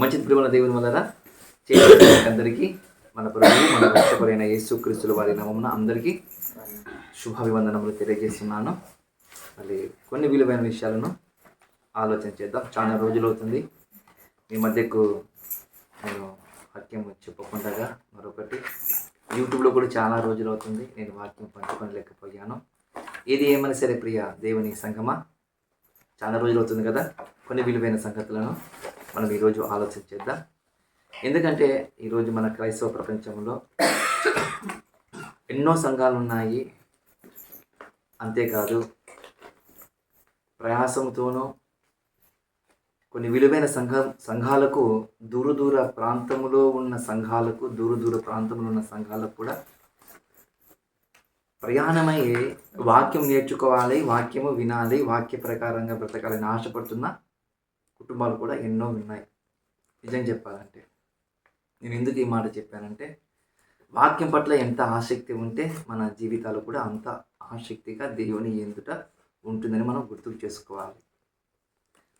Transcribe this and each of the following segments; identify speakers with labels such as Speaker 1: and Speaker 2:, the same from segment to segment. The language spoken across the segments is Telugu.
Speaker 1: మంచిది ప్రియమైన దేవుని వలన చేసిన అందరికీ మన ప్రభువు మన రక్షకుడైన యేసుక్రీస్తుల వారి నామమున అందరికీ శుభాభివందనములు తెలియజేస్తున్నాను. మళ్ళీ కొన్ని విలువైన విషయాలను ఆలోచన చేద్దాం. చాలా రోజులు అవుతుంది మీ మధ్యకు నేను వాక్యం చెప్పకుండా. మరొకటి యూట్యూబ్లో కూడా చాలా రోజులు అవుతుంది నేను వాక్యం పంచుకోలేకపోయాను. ఏది ఏమైనా సరే ప్రియ దేవుని సంగమా, చాలా రోజులు అవుతుంది కదా. కొన్ని విలువైన సంగతులను మనం ఈరోజు ఆలోచన చేద్దాం. ఎందుకంటే ఈరోజు మన క్రైస్తవ ప్రపంచంలో ఎన్నో సంఘాలు ఉన్నాయి. అంతేకాదు ప్రయాసంతోనూ కొన్ని విలువైన సంఘాలకు దూర ప్రాంతంలో ఉన్న సంఘాలకు దూర ప్రాంతంలో ఉన్న సంఘాలకు కూడా ప్రయాణమై వాక్యం నేర్చుకోవాలి, వాక్యము వినాలి, వాక్య ప్రకారంగా బ్రతకాలని ఆశపడుతున్న కుటుంబాలు కూడా ఎన్నో ఉన్నాయి. నిజం చెప్పాలంటే నేను ఎందుకు ఈ మాట చెప్పానంటే, వాక్యం పట్ల ఎంత ఆసక్తి ఉంటే మన జీవితాలు కూడా అంత ఆసక్తిగా దేవుని ఎదుట ఉంటుందని మనం గుర్తుకు చేసుకోవాలి.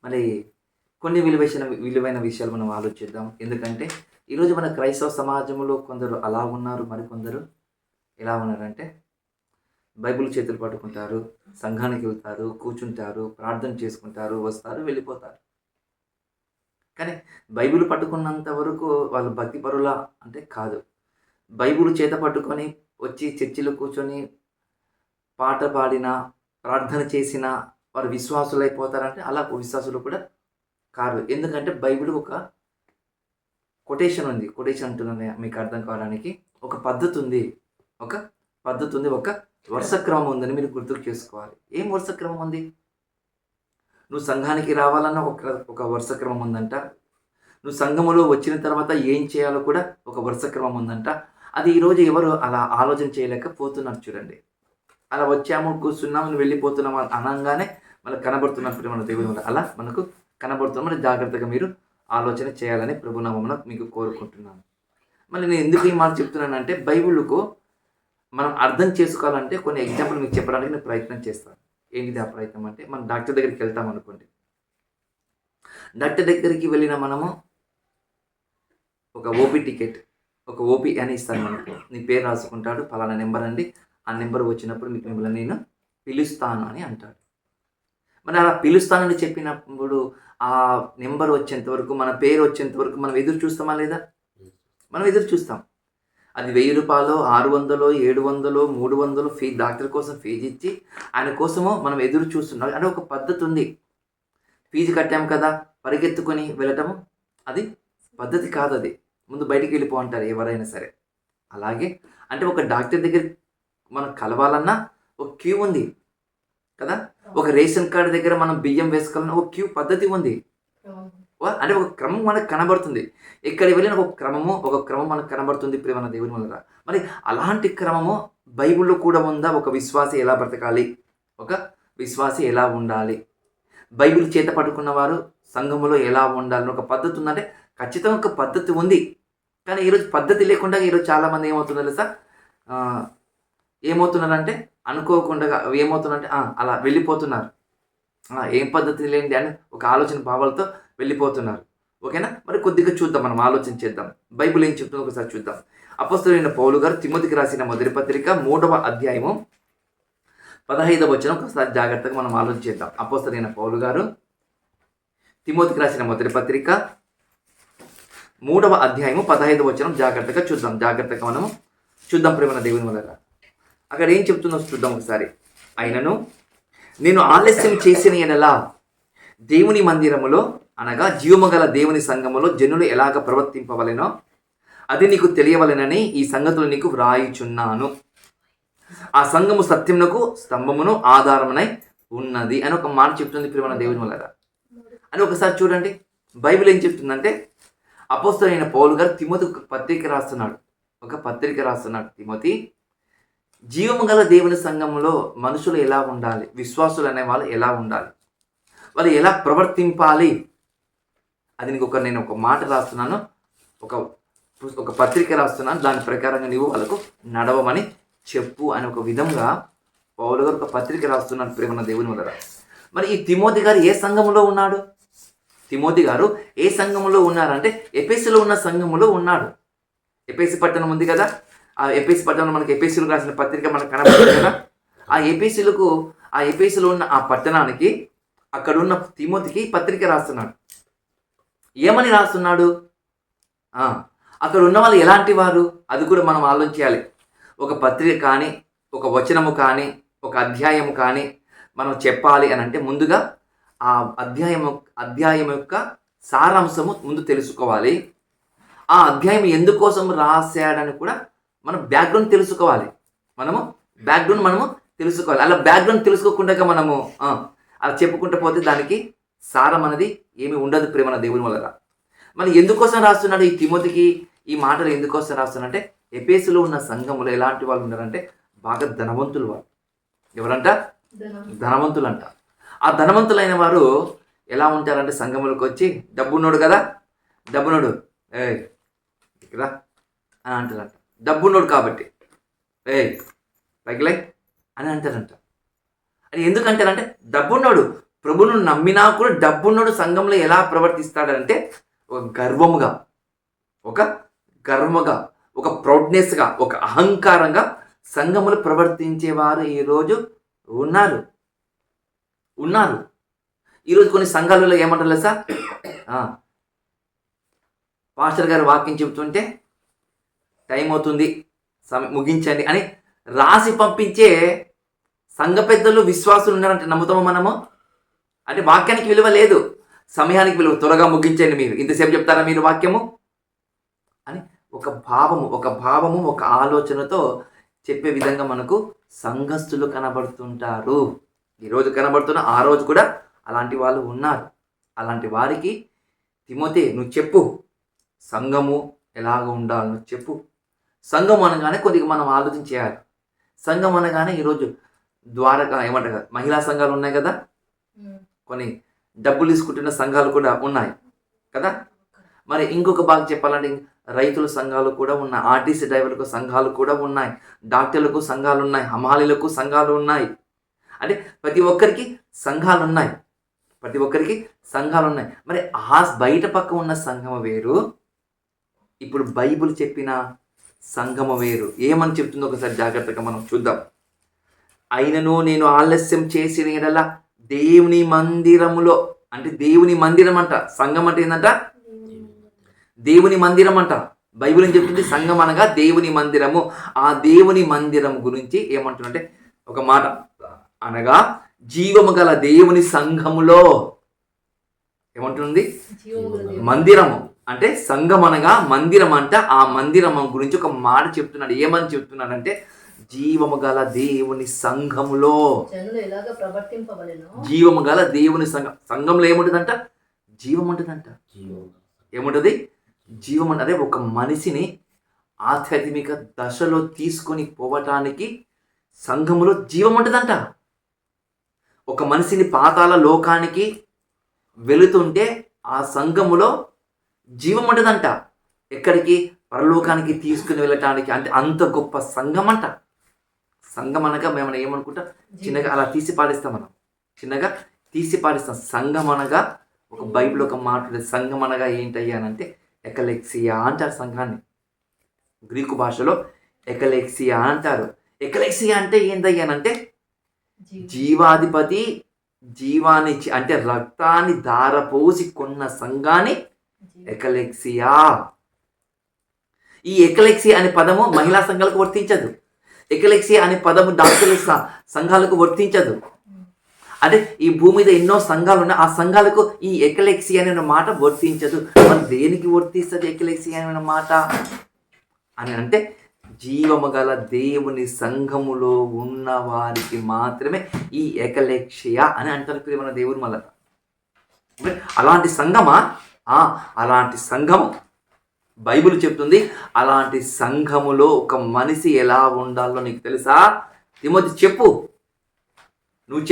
Speaker 1: మరి కొన్ని విలువైన విషయాలు మనం ఆలోచిద్దాం. ఎందుకంటే ఈరోజు మన క్రైస్తవ సమాజంలో కొందరు అలా ఉన్నారు, మరికొందరు ఎలా ఉన్నారంటే బైబిల్ చేతులు పట్టుకుంటారు, సంఘానికి వెళ్తారు, కూర్చుంటారు, ప్రార్థన చేసుకుంటారు, వస్తారు, వెళ్ళిపోతారు. కానీ బైబిల్ పట్టుకున్నంత వరకు వాళ్ళు భక్తి పరుల అంటే కాదు. బైబిల్ చేత పట్టుకొని వచ్చి చర్చిలో కూర్చొని పాట పాడినా, ప్రార్థన చేసినా వారు విశ్వాసులు అయిపోతారంటే అలా విశ్వాసులు కూడా కాదు. ఎందుకంటే బైబిల్ ఒక కొటేషన్ ఉంది. కొటేషన్ అంటున్నాను మీకు అర్థం కావడానికి. ఒక పద్ధతి ఉంది, ఒక వరుస క్రమం ఉందని మీరు గుర్తుకు చేసుకోవాలి. ఏం వరుస క్రమం ఉంది? నువ్వు సంఘానికి రావాలన్న ఒక వరుస క్రమం ఉందంట. నువ్వు సంఘములో వచ్చిన తర్వాత ఏం చేయాలో కూడా ఒక వరుస క్రమం ఉందంట. అది ఈరోజు ఎవరు అలా ఆలోచన చేయలేకపోతున్నారు. చూడండి, అలా వచ్చాము, కూర్చున్నాము, వెళ్ళిపోతున్నాము అనగానే మనకు కనబడుతున్నప్పుడు మన దేవుని వల్ల అలా మనకు కనబడుతున్నాం. జాగ్రత్తగా మీరు ఆలోచన చేయాలని ప్రభునామమున మీకు కోరుకుంటున్నాను. మళ్ళీ నేను ఎందుకు ఈ మాట చెప్తున్నానంటే, బైబిల్కు మనం అర్థం చేసుకోవాలంటే కొన్ని ఎగ్జాంపుల్ మీకు చెప్పడానికి నేను ప్రయత్నం చేస్తాను. ఏంటిది ఆ ప్రయత్నం అంటే, మనం డాక్టర్ దగ్గరికి వెళ్తాం అనుకోండి. డాక్టర్ దగ్గరికి వెళ్ళిన మనము ఒక ఓపీ టికెట్, ఒక ఓపీ అని ఇస్తాను మనకు. నీ పేరు రాసుకుంటాడు, ఫలానా నెంబర్ అండి, ఆ నెంబర్ వచ్చినప్పుడు మీకు మిమ్మల్ని నేను పిలుస్తాను అని అంటాడు. మరి అలా పిలుస్తానని చెప్పినప్పుడు ఆ నెంబర్ వచ్చేంత వరకు, మన పేరు వచ్చేంత వరకు మనం ఎదురు చూస్తామా లేదా? మనం ఎదురు చూస్తాం. అది 1000 రూపాయలు, 600, 700, 300 ఫీ డాక్టర్ కోసం ఫీజు ఇచ్చి ఆయన కోసమో మనం ఎదురు చూస్తున్నాం. అంటే ఒక పద్ధతి ఉంది. ఫీజు కట్టాం కదా పరిగెత్తుకొని వెళ్ళటము అది పద్ధతి కాదు. అది ముందు బయటికి వెళ్ళిపో అంటారు ఎవరైనా సరే. అలాగే అంటే ఒక డాక్టర్ దగ్గర మనం కలవాలన్నా ఒక క్యూ ఉంది కదా. ఒక రేషన్ కార్డు దగ్గర మనం బియ్యం వేసుకోవాలన్నా ఒక క్యూ పద్ధతి ఉంది. అంటే ఒక క్రమం మనకు కనబడుతుంది. ఎక్కడికి వెళ్ళిన ఒక క్రమం మనకు కనబడుతుంది ప్రియమైన దేవుని వల్ల. మరి అలాంటి క్రమము బైబిల్లో కూడా ఉందా? ఒక విశ్వాసి ఎలా బ్రతకాలి, ఒక విశ్వాసి ఎలా ఉండాలి, బైబిల్ చేత పట్టుకున్న వారు సంఘములో ఎలా ఉండాలని ఒక పద్ధతి ఉందంటే ఖచ్చితంగా ఒక పద్ధతి ఉంది. కానీ ఈరోజు పద్ధతి లేకుండా ఈరోజు చాలామంది ఏమవుతున్నారు సార్, ఏమవుతున్నారంటే అనుకోకుండా ఏమవుతున్నారంటే అలా వెళ్ళిపోతున్నారు. ఏం పద్ధతి లేనిది అని ఒక ఆలోచన భావాలతో వెళ్ళిపోతున్నారు. ఓకేనా? మరి కొద్దిగా చూద్దాం, మనం ఆలోచన చేద్దాం. బైబిల్ ఏం చెప్తుందో ఒకసారి చూద్దాం. అపోస్తలుడైన పౌలు గారు తిమోతికి రాసిన మొదటి పత్రిక 3వ అధ్యాయము 15వ వచనం ఒకసారి జాగ్రత్తగా మనం ఆలోచన చేద్దాం. అపోస్తలుడైన పౌలు గారు తిమోతికి రాసిన మొదటి పత్రిక 3వ అధ్యాయము 15వ వచనం జాగ్రత్తగా మనము చూద్దాం ప్రేమ దేవుని వల్ల. అక్కడ ఏం చెప్తుందో చూద్దాం ఒకసారి. అయినను నేను ఆలస్యం చేసిన ఎడలా దేవుని మందిరములో అనగా జీవముగల దేవుని సంఘములో జనులు ఎలాగ ప్రవర్తింపవలెనో అది నీకు తెలియవలెనని ఈ సంగతులు నీకు వ్రాయిచున్నాను. ఆ సంఘము సత్యమునకు స్తంభమును ఆధారమునై ఉన్నది అని ఒక మాట చెప్తుంది ప్రియమైన దేవుని వల్ల. అని ఒకసారి చూడండి, బైబిల్ ఏం చెప్తుందంటే, అపోస్తలుడైన పౌలు గారు తిమోతికి ఒక పత్రిక రాస్తున్నాడు. తిమోతి, జీవము గల దేవుని సంఘంలో మనుషులు ఎలా ఉండాలి, విశ్వాసులు అనే వాళ్ళు ఎలా ఉండాలి, వాళ్ళు ఎలా ప్రవర్తింపాలి, అది నేను ఒక మాట రాస్తున్నాను, ఒక పత్రిక రాస్తున్నాను, దాని ప్రకారంగా నీవు వాళ్ళకు నడవమని చెప్పు అని ఒక విధంగా పౌలు గారు ఒక పత్రిక రాస్తున్నాను ప్రేమ దేవుని వల్ల. మరి ఈ తిమోతి గారు ఏ సంఘంలో ఉన్నాడు? తిమోతి గారు ఏ సంఘములో ఉన్నారంటే ఎఫెసులో ఉన్న సంఘములో ఉన్నాడు. ఎఫెసు పట్టణం ఉంది కదా, ఆ ఎఫెసు పట్టణం మనకి ఎఫెసులకు రాసిన పత్రిక మనకు కనబడుతుంది కదా. ఆ ఎఫెసులో ఉన్న ఆ పట్టణానికి అక్కడ ఉన్న తిమోతికి పత్రిక రాస్తున్నాడు. ఏమని రాస్తున్నాడు? అక్కడ ఉన్న వాళ్ళు ఎలాంటి వారు, అది కూడా మనం ఆలోచించాలి. ఒక పత్రిక కానీ, ఒక వచనము కానీ, ఒక అధ్యాయము కానీ మనం చెప్పాలి అని అంటే ముందుగా ఆ అధ్యాయం యొక్క సారాంశము ముందు తెలుసుకోవాలి. ఆ అధ్యాయం ఎందుకోసం రాశాడని కూడా మనం బ్యాక్గ్రౌండ్ తెలుసుకోవాలి. మనము తెలుసుకోవాలి. అలా బ్యాక్గ్రౌండ్ తెలుసుకోకుండా మనము అలా చెప్పుకుంటూ పోతే దానికి సారం అనేది ఏమి ఉండదు. ప్రేమ దేవుని వల్ల మనం ఎందుకోసం రాస్తున్నాడు ఈ తిమోతికి ఈ మాటలు ఎందుకోసం రాస్తున్నాడంటే ఎఫెసులో ఉన్న సంఘములో ఎలాంటి వాళ్ళు ఉన్నారంటే బాగా ధనవంతులు. వాళ్ళు ఎవరంట? ధనవంతులు అంట. ఆ ధనవంతులైన వారు ఎలా ఉంటారంటే సంఘములకు వచ్చి డబ్బున్నోడు కదా, డబ్బున్నోడు ఇక్కడ అని అంటారంట. డబ్బున్నోడు కాబట్టి పైకిలే అని అంటారంట. అది ఎందుకంటారంటే డబ్బున్నోడు ప్రభును నమ్మినా కూడా డబ్బున్నోడు సంఘంలో ఎలా ప్రవర్తిస్తాడంటే ఒక గర్వముగా, ఒక ప్రౌడ్నెస్గా, ఒక అహంకారంగా సంఘములు ప్రవర్తించేవారు ఈరోజు ఉన్నారు. ఈరోజు కొన్ని సంఘాలలో ఏమంటారు సార్, పాస్టర్ గారు వాక్యం చెబుతుంటే టైం అవుతుంది ముగించండి అని రాసి పంపించే సంఘ పెద్దలు విశ్వాసులు ఉన్నారంటే నమ్ముతాము మనము? అంటే వాక్యానికి విలువ లేదు, సమయానికి విలువ, త్వరగా ముగించండి, మీరు ఇంతసేపు చెప్తారా మీరు వాక్యము అని ఒక భావము ఒక ఆలోచనతో చెప్పే విధంగా మనకు సంఘస్థులు కనబడుతుంటారు. ఈరోజు కనబడుతున్న ఆ రోజు కూడా అలాంటి వాళ్ళు ఉన్నారు. అలాంటి వారికి తిమోతి నువ్వు చెప్పు, సంఘము ఎలాగ ఉండాలి నువ్వు చెప్పు. సంఘం అనగానే కొద్దిగా మనం ఆలోచన చేయాలి. సంఘం అనగానే ఈరోజు ద్వారకా ఏమంటారు మహిళా సంఘాలు ఉన్నాయి కదా, కొన్ని డబ్బులు తీసుకుంటున్న సంఘాలు కూడా ఉన్నాయి కదా. మరి ఇంకొక బాగా చెప్పాలంటే రైతుల సంఘాలు కూడా ఉన్నాయి, ఆర్టీసీ డ్రైవర్లకు సంఘాలు కూడా ఉన్నాయి, డాక్టర్లకు సంఘాలు ఉన్నాయి, హమాలీలకు సంఘాలు ఉన్నాయి. అంటే ప్రతి ఒక్కరికి సంఘాలు ఉన్నాయి. మరి ఆ బయట పక్క ఉన్న సంఘం వేరు, ఇప్పుడు బైబిల్ చెప్పిన సంఘము వేరు. ఏమని చెప్తుందో ఒకసారి జాగ్రత్తగా మనం చూద్దాం. అయినను నేను ఆలస్యం చేసిన ఎడల దేవుని మందిరములో, అంటే దేవుని మందిరం అంట. సంఘం అంటే ఏంటంట? దేవుని మందిరం అంట. బైబిల్ ఏం చెప్తుంది? సంఘం అనగా దేవుని మందిరము. ఆ దేవుని మందిరం గురించి ఏమంటున్నంటే ఒక మాట అనగా జీవము గల దేవుని సంఘములో ఏమంటుంది? మందిరము అంటే సంఘం అనగా మందిరం అంట. ఆ మందిరం గురించి ఒక మాట చెప్తున్నాడు. ఏమని చెప్తున్నాడంటే జీవము గల దేవుని సంఘములో, జీవము గల దేవుని సంఘంలో ఏముంటుందంట? జీవం ఉంటుందంట. ఏముంటుంది? జీవం అంటే ఒక మనిషిని ఆధ్యాత్మిక దశలో తీసుకొని పోవటానికి సంఘములో జీవం ఉంటుందంట. ఒక మనిషిని పాతాళ లోకానికి వెళుతుంటే ఆ సంఘములో జీవం ఉంటుందంట. ఎక్కడికి? పరలోకానికి తీసుకుని వెళ్ళటానికి. అంటే అంత గొప్ప సంఘం అంట. సంఘం అనగా మేము ఏమనుకుంటాం, చిన్నగా అలా తీసి పాడిస్తాం. సంఘం అనగా ఒక బైబిల్ ఒక మాట, సంఘం అనగా ఏంటయ్యానంటే ఎకలెక్సియా అంటారు సంఘాన్ని. గ్రీకు భాషలో ఎకలెక్సియా అంటారు. ఎకలెక్సియా అంటే ఏంటయ్యానంటే జీవాధిపతి జీవాన్ని అంటే రక్తాన్ని ధారపోసి కొన్న సంఘాన్ని ఎకలెక్సియా. ఈ ఎకలెక్సియా అనే పదము మహిళా సంఘాలకు వర్తించదు. ఎకలెక్సియా అనే పదము డాక్టర్ల సంఘాలకు వర్తించదు. అంటే ఈ భూమి మీద ఎన్నో సంఘాలు ఉన్నాయి, ఆ సంఘాలకు ఈ ఎకలెక్సియా అనే మాట వర్తించదు. మరి దేనికి వర్తిస్తుంది ఎకలెక్సియా అనే మాట అని అంటే జీవము గల దేవుని సంఘములో ఉన్న వారికి మాత్రమే ఈ ఎకలెక్సియా అని అంటారు మన దేవుని మళ్ళా. అలాంటి సంఘమా? అలాంటి సంఘము బైబిల్ చెప్తుంది. అలాంటి సంఘములో ఒక మనిషి ఎలా ఉండాలో నీకు తెలుసా? తిమోతి చెప్పు, నువ్వు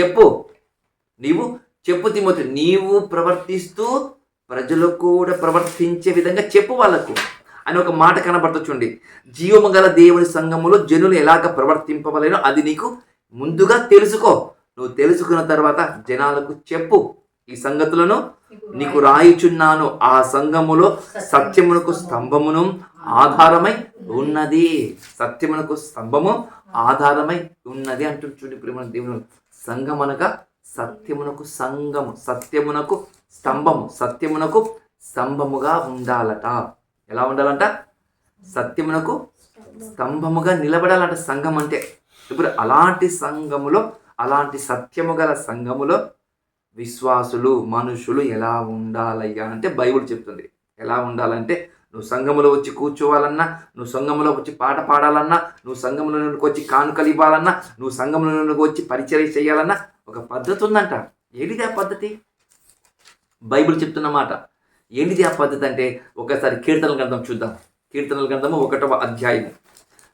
Speaker 1: చెప్పు తిమోతి. నీవు ప్రవర్తిస్తూ ప్రజలకు కూడా ప్రవర్తించే విధంగా చెప్పు వాళ్ళకు అని ఒక మాట కనబడుతుంది. చూడండి, జీవము గల దేవుని సంఘములో జనులు ఎలాగ ప్రవర్తింపవలేనో అది నీకు ముందుగా తెలుసుకో. నువ్వు తెలుసుకున్న తర్వాత జనాలకు చెప్పు ఈ సంగతులను నీకు రాయిచున్నాను. ఆ సంఘములో సత్యమునకు స్తంభమును ఆధారమై ఉన్నది. సత్యమునకు స్తంభము ఆధారమై ఉన్నది అంటుంది. చూడండి ప్రేమ దేవుని సంఘం అనగా సత్యమునకు సంఘము, సత్యమునకు స్తంభము, సత్యమునకు స్తంభముగా ఉండాలట. ఎలా ఉండాలంట? సత్యమునకు స్తంభముగా నిలబడాలంట సంఘం అంటే. ఇప్పుడు అలాంటి సంఘములో, అలాంటి సత్యము గల సంఘములో విశ్వాసులు, మనుషులు ఎలా ఉండాలయ్యా అంటే బైబిల్ చెప్తుంది. ఎలా ఉండాలంటే, నువ్వు సంఘములో వచ్చి కూర్చోవాలన్నా, నువ్వు సంఘములో వచ్చి పాట పాడాలన్నా, నువ్వు సంఘములో వచ్చి కానుకలు ఇవ్వాలన్నా, నువ్వు సంఘములో వచ్చి పరిచర్య చేయాలన్నా ఒక పద్ధతి ఉందంట. ఏంటిది ఆ పద్ధతి? బైబిల్ చెప్తున్న మాట. ఏంటిది ఆ పద్ధతి అంటే, ఒకసారి కీర్తనల గ్రంథం చూద్దాం. కీర్తనల గ్రంథము 1వ అధ్యాయం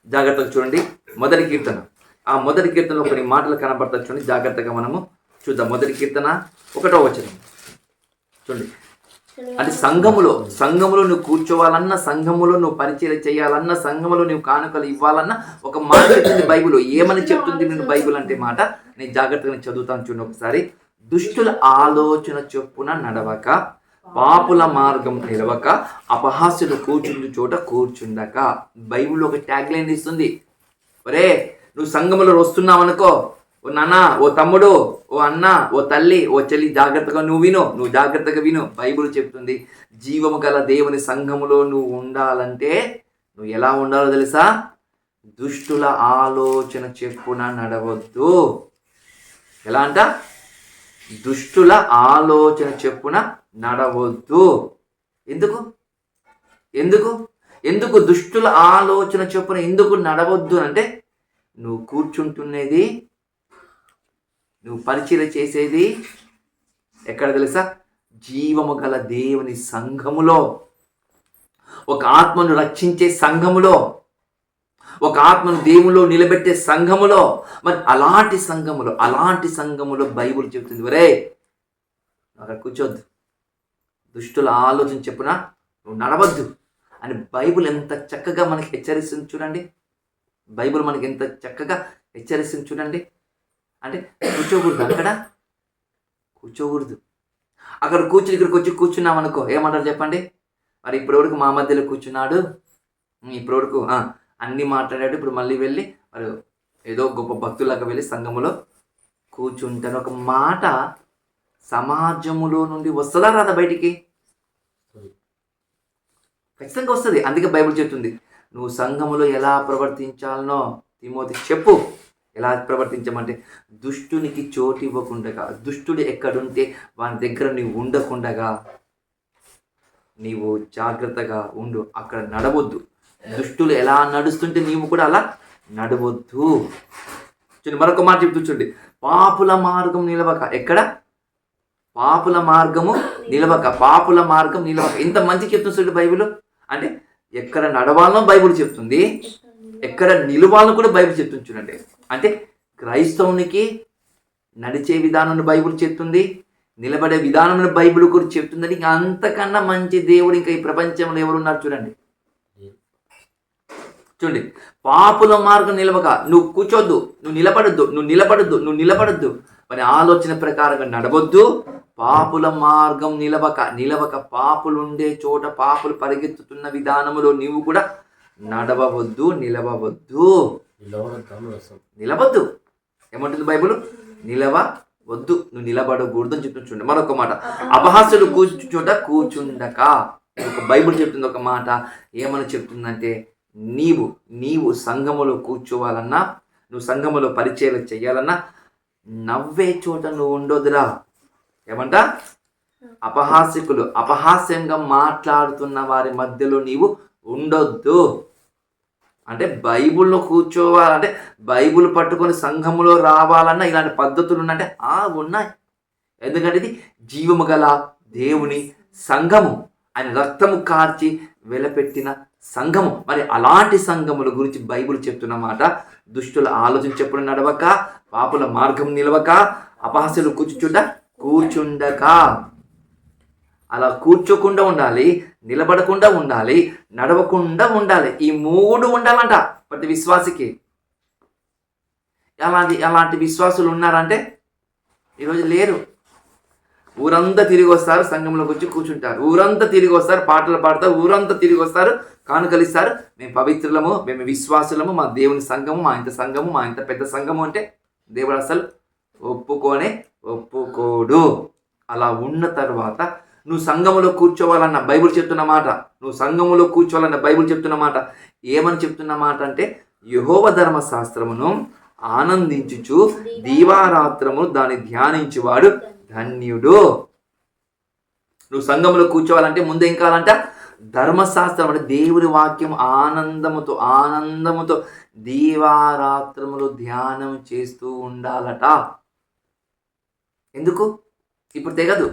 Speaker 1: జాగ్రత్తగా చూడండి. మొదటి కీర్తన. ఆ మొదటి కీర్తనలో కొన్ని మాటలు కనబడతాయి చూడండి. జాగ్రత్తగా మనము చూద్దాం. మొదటి కీర్తన 1వ వచనం చూడండి. అంటే సంఘములో నువ్వు కూర్చోవాలన్నా, సంఘములో నువ్వు పరిచయం చేయాలన్నా, సంఘములో నువ్వు కానుకలు ఇవ్వాలన్నా ఒక మాట చెప్తుంది బైబిల్. ఏమని చెప్తుంది నేను బైబిల్ అంటే మాట? నేను జాగ్రత్తగా చదువుతాను చూడండి ఒకసారి. దుష్టుల ఆలోచన చొప్పున నడవక, పాపుల మార్గం నిలవక, అపహాస్యులు కూర్చుండు చోట కూర్చుండక. బైబిల్ ఒక ట్యాగ్ లైన్ ఇస్తుంది. ఒరే, నువ్వు సంఘములో వస్తున్నావు అనుకో, ఓ నాన్న, ఓ తమ్ముడు, ఓ అన్న, ఓ తల్లి, ఓ చెల్లి, జాగ్రత్తగా నువ్వు జాగ్రత్తగా విను. బైబిల్ చెప్తుంది, జీవము గల దేవుని సంఘములో నువ్వు ఉండాలంటే నువ్వు ఎలా ఉండాలో తెలుసా? దుష్టుల ఆలోచన చెప్పున నడవద్దు. ఎలా అంట? దుష్టుల ఆలోచన చెప్పున నడవద్దు. ఎందుకు దుష్టుల ఆలోచన చెప్పున ఎందుకు నడవద్దు అంటే, నువ్వు కూర్చుంటున్నది, నువ్వు పరిచయం చేసేది ఎక్కడ తెలుసా? జీవము గల దేవుని సంఘములో, ఒక ఆత్మను రక్షించే సంఘములో, ఒక ఆత్మను దేవులో నిలబెట్టే సంఘములో. మరి అలాంటి సంఘములో బైబిల్ చెప్తుంది, ఒరే అక్కడ కూర్చోద్దు, దుష్టుల ఆలోచన చెప్పున నువ్వు నడవద్దు అని బైబిల్ ఎంత చక్కగా మనకి హెచ్చరిస్తుంది చూడండి. బైబిల్ మనకి ఎంత చక్కగా హెచ్చరిస్తుంది చూడండి. అంటే కూర్చోకూడదు, కూర్చోకూడదు. అక్కడ కూర్చుని ఇక్కడికి వచ్చి కూర్చున్నాం అనుకో, ఏమంటారు చెప్పండి? మరి ఇప్పటివరకు మా మధ్యలో కూర్చున్నాడు, ఇప్పటివరకు అన్నీ మాట్లాడాడు, ఇప్పుడు మళ్ళీ వెళ్ళి మరి ఏదో గొప్ప భక్తులాగా వెళ్ళి సంఘములో కూర్చుంటాను ఒక మాట సమాజములో నుండి వస్తుందా రాదా బయటికి? ఖచ్చితంగా వస్తుంది. అందుకే బైబిల్ చెప్తుంది, నువ్వు సంఘములో ఎలా ప్రవర్తించాలనో తిమోతికి చెప్పు. ఎలా ప్రవర్తించమంటే, దుష్టునికి చోటు ఇవ్వకుండగా, దుష్టుడు ఎక్కడుంటే వాని దగ్గర నీవు ఉండకుండగా నీవు జాగ్రత్తగా ఉండు. అక్కడ నడవద్దు. దుష్టులు ఎలా నడుస్తుంటే నీవు కూడా అలా నడవద్దు. చూడండి, మరొక మాట చెప్తూ చూడండి, పాపుల మార్గం నిలవక. ఎక్కడ? పాపుల మార్గము నిలవక. ఇంత మంచి చెప్తుంది చూడండి బైబిల్. అంటే ఎక్కడ నడవాలనో బైబిల్ చెప్తుంది, ఎక్కడ నిలవాలని కూడా బైబిల్ చెప్తుంది చూడండి. అంటే క్రైస్తవునికి నడిచే విధానాన్ని బైబిల్ చెప్తుంది, నిలబడే విధానం బైబిల్ కూడా చెప్తుందని. ఇంకా అంతకన్నా మంచి దేవుడు ఇంకా ఈ ప్రపంచంలో ఎవరున్నారు చూడండి. చూడండి, పాపుల మార్గం నిలవక. నువ్వు కూర్చోద్దు, నువ్వు నిలబడద్దు. మరి ఆలోచన ప్రకారంగా నడవద్దు. పాపుల మార్గం నిలవక పాపులుండే చోట, పాపులు పరిగెత్తుతున్న విధానములో నీవు కూడా నడవవద్దు, నిలవవద్దు. ఏమంటుంది బైబిల్? నిలవవద్దు, నువ్వు నిలబడకూడదు అని చెప్తుంది చూడండి. మరొక మాట, అపహాస్యులు కూర్చు చోట కూర్చుండక. ఒక బైబిల్ చెప్తుంది ఒక మాట. ఏమని చెప్తుందంటే, నీవు సంఘములో కూర్చోవాలన్నా, నువ్వు సంఘములో పరిచయం చేయాలన్నా నవ్వే చోట నువ్వు ఉండొద్దురా. ఏమంట? అపహాస్యంగా మాట్లాడుతున్న వారి మధ్యలో నీవు ఉండొద్దు. అంటే బైబిల్లో కూర్చోవాలంటే, బైబిల్ పట్టుకొని సంఘములో రావాలన్నా ఇలాంటి పద్ధతులు ఉన్నాయంటే ఉన్నాయి. ఎందుకంటే ఇది జీవము గల దేవుని సంఘము, ఆయన రక్తము కార్చి వెలపెట్టిన సంఘము. మరి అలాంటి సంఘముల గురించి బైబిల్ చెప్తున్న మాట, దుష్టుల ఆలోచన చెప్పున నడవక, పాపుల మార్గం నిలవక, అపహాస్యులు కూర్చుండక. అలా కూర్చోకుండా ఉండాలి, నిలబడకుండా ఉండాలి, నడవకుండా ఉండాలి. ఈ 3 ఉండాలంట ప్రతి విశ్వాసికి. అలాంటి విశ్వాసులు ఉన్నారంటే ఈరోజు లేరు. ఊరంతా తిరిగి వస్తారు, సంఘంలోకి వచ్చి కూర్చుంటారు. ఊరంతా తిరిగి వస్తారు, పాటలు పాడతారు. ఊరంతా తిరిగి వస్తారు, కానుకలు ఇస్తారు. మేము పవిత్రులము, మేము విశ్వాసులము, మా దేవుని సంఘము, మా ఇంత సంఘము, మా ఇంత పెద్ద సంఘము అంటే దేవుడు అసలు ఒప్పుకోడు. అలా ఉన్న తర్వాత నువ్వు సంఘములో కూర్చోవాలన్న బైబిల్ చెప్తున్న మాట, నువ్వు సంఘములో కూర్చోవాలన్న బైబిల్ చెప్తున్న మాట ఏమని చెప్తున్న మాట అంటే, యెహోవా ధర్మశాస్త్రమును ఆనందించుచు దీవారాత్రము దాన్ని ధ్యానించువాడు ధన్యుడు. నువ్వు సంఘంలో కూర్చోవాలంటే ముందు ఏం కావాలంట? ధర్మశాస్త్రం అంటే దేవుని వాక్యం ఆనందముతో దీవారాత్రములు ధ్యానం చేస్తూ ఉండాలట. ఎందుకు? ఇప్పుడు తెగదు.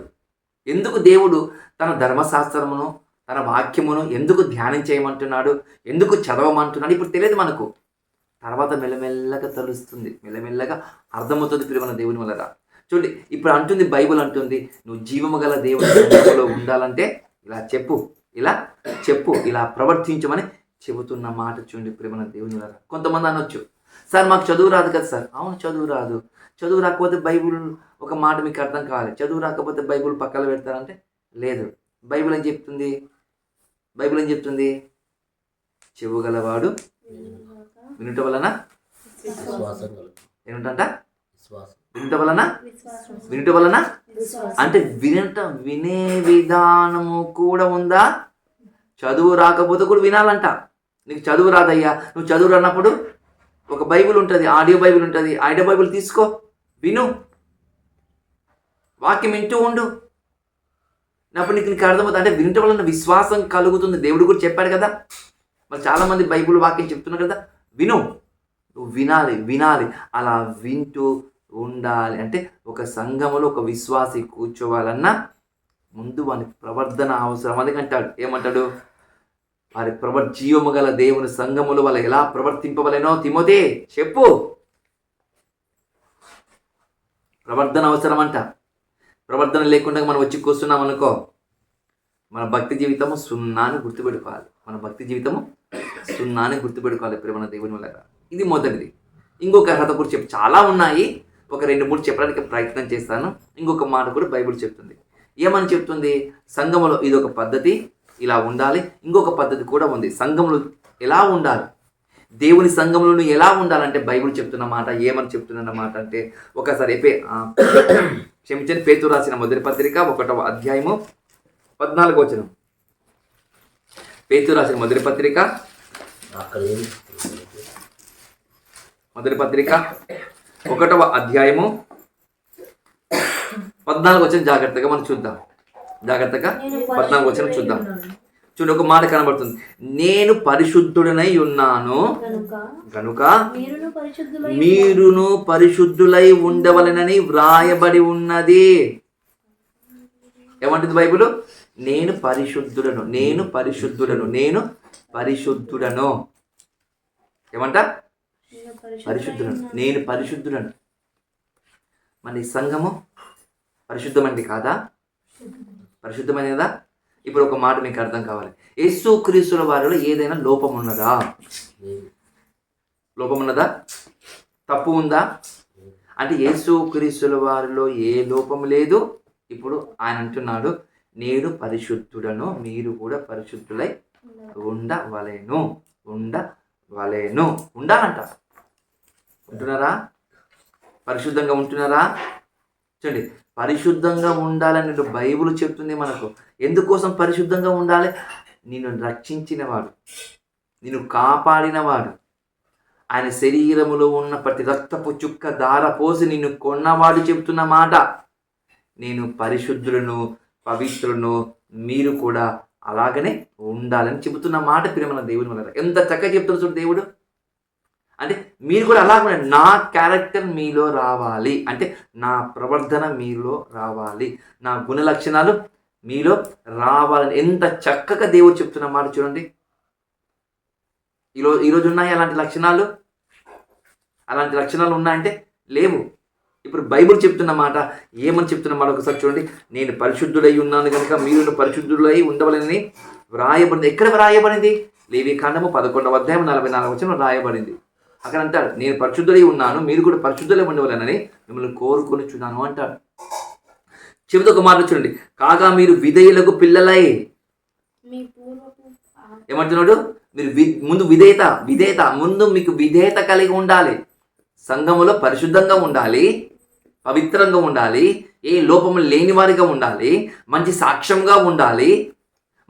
Speaker 1: ఎందుకు దేవుడు తన ధర్మశాస్త్రమును, తన వాక్యమును ఎందుకు ధ్యానం చేయమంటున్నాడు, ఎందుకు చదవమంటున్నాడు ఇప్పుడు తెలియదు మనకు. తర్వాత మెల్లమెల్లగా తెలుస్తుంది, మెల్లమెల్లగా అర్థమవుతుంది ప్రియమైన దేవుని వల్ల. చూడండి, ఇప్పుడు అంటుంది బైబిల్ అంటుంది, నువ్వు జీవము గల దేవుని సన్నిధిలో ఉండాలంటే ఇలా చెప్పు, ఇలా ప్రవర్తించమని చెబుతున్న మాట చూడండి ప్రియమైన దేవుని వల్ల. కొంతమంది అనొచ్చు, సార్ మాకు చదువు రాదు కదా సార్. అవును, చదువు రాదు. చదువు రాకపోతే బైబిల్ ఒక మాట మీకు అర్థం కావాలి. చదువు రాకపోతే బైబిల్ పక్కన పెడతారంటే లేదు. బైబిల్ ఏం చెప్తుంది? చెవుగలవాడు వినుట వలన ఏమిటంట? వినుట వలన అంటే వినే విధానము కూడా ఉందా? చదువు రాకపోతే కూడా వినాలంట. నీకు చదువు రాదయ్యా, నువ్వు చదువు రానప్పుడు ఒక బైబిల్ ఉంటుంది, ఆడియో బైబిల్ ఉంటుంది. ఆడియో బైబిల్ తీసుకో, విను, వాక్యం వింటూ ఉండు. అప్పుడు నీకు అర్థమవుతుంది. అంటే వినటం వలన విశ్వాసం కలుగుతుంది. దేవుడు కూడా చెప్పాడు కదా. మరి చాలామంది బైబిల్ వాక్యం చెప్తున్నారు కదా, నువ్వు వినాలి. అలా వింటూ ఉండాలి. అంటే ఒక సంఘములో ఒక విశ్వాసి కూర్చోవాలన్నా ముందు వాని ప్రవర్తన అవసరం. అందుకంటాడు, ఏమంటాడు? వారి జీవము గల దేవుని సంఘములు వాళ్ళు ఎలా ప్రవర్తింపవలెనో తిమోతే చెప్పు. ప్రవర్తన అవసరం అంట. ప్రవర్తన లేకుండా మనం వచ్చి కూర్చున్నాం అనుకో, మన భక్తి జీవితము సున్నాని గుర్తుపెట్టుకోవాలి. ప్రేమ దేవుని వల్ల. ఇది మొదటిది. ఇంకొక అర్హత కూడా చాలా ఉన్నాయి. ఒక 2-3 చెప్పడానికి ప్రయత్నం చేస్తాను. ఇంకొక మాట కూడా బైబిల్ చెప్తుంది. ఏమని చెప్తుంది? సంఘములో ఇది ఒక పద్ధతి, ఇలా ఉండాలి. ఇంకొక పద్ధతి కూడా ఉంది. సంఘములు ఎలా ఉండాలి, దేవుని సంఘములను ఎలా ఉండాలంటే బైబిల్ చెప్తున్న మాట ఏమని చెప్తున్న మాట అంటే, ఒకసారి క్షమించండి, పేతురు రాసిన మొదటి పత్రిక 1వ అధ్యాయము 14వ వచనం. పేతురు రాసిన మొదటి పత్రిక 1వ అధ్యాయము 14వ వచనం జాగ్రత్తగా మనం చూద్దాం. 14వ వచనం చూద్దాం. చూడండి, ఒక మాట కనబడుతుంది. నేను పరిశుద్ధుడనై ఉన్నాను కనుక మీరును పరిశుద్ధులై ఉండవలెనని వ్రాయబడి ఉన్నది. ఏమంటుంది బైబిల్? నేను పరిశుద్ధుడను. ఏమంట? నేను పరిశుద్ధుడను. మన సంఘము పరిశుద్ధమైనది కాదా? పరిశుద్ధమైనది కదా. ఇప్పుడు ఒక మాట మీకు అర్థం కావాలి. యేసుక్రీస్తుల వారిలో ఏదైనా లోపం ఉన్నదా? తప్పు ఉందా? అంటే యేసుక్రీస్తుల వారిలో ఏ లోపం లేదు. ఇప్పుడు ఆయన అంటున్నాడు, నేను పరిశుద్ధుడను, మీరు కూడా పరిశుద్ధులై ఉండవలెను. ఉండాలంట. ఉంటున్నారా? పరిశుద్ధంగా ఉంటున్నారా? చూడండి, పరిశుద్ధంగా ఉండాలని బైబిల్ చెప్తుంది మనకు. ఎందుకోసం పరిశుద్ధంగా ఉండాలి? నిన్ను రక్షించినవాడు, నిన్ను కాపాడినవాడు, ఆయన శరీరములో ఉన్న ప్రతి రక్తపు చుక్క ధార పోసి నిన్ను కొన్నవాడు చెప్తున్న మాట, నేను పరిశుద్ధులను, పవిత్రులను, మీరు కూడా అలాగనే ఉండాలని చెబుతున్న మాట ప్రియమైన దేవుని వల్ల. ఎంత చక్కగా చెప్తున్నారు చూడు దేవుడు. అంటే మీరు కూడా అలాగే, నా క్యారెక్టర్ మీలో రావాలి, అంటే నా ప్రవర్తన మీలో రావాలి, నా గుణ లక్షణాలు మీలో రావాలని ఎంత చక్కగా దేవుడు చెప్తున్న మాట చూడండి. ఈరోజు ఉన్నాయి అలాంటి లక్షణాలు? అలాంటి లక్షణాలు ఉన్నాయంటే లేవు. ఇప్పుడు బైబిల్ చెప్తున్న మాట ఏమని చెప్తున్న మాట ఒకసారి చూడండి. నేను పరిశుద్ధుడై ఉన్నాను కనుక మీరు పరిశుద్ధులై ఉండవలని వ్రాయబడింది. ఎక్కడ వ్రాయబడింది? లేవికాండము 11వ అధ్యాయం 44వ వచనం రాయబడింది. అక్కడ అంటాడు, నేను పరిశుద్ధుడై ఉన్నాను, మీరు కూడా పరిశుద్ధులై ఉండవలనని మిమ్మల్ని కోరుకొనిచున్నాను అంటాడు. చెబుతూ ఒక మాట చూడండి, కాగా మీరు విధేయులకు పిల్లలై. ఏమంటున్నాడు? మీరు ముందు విధేయత ముందు మీకు విధేయత కలిగి ఉండాలి. సంఘములో పరిశుద్ధంగా ఉండాలి, పవిత్రంగా ఉండాలి, ఏ లోపము లేని వారిగా ఉండాలి, మంచి సాక్ష్యంగా ఉండాలి,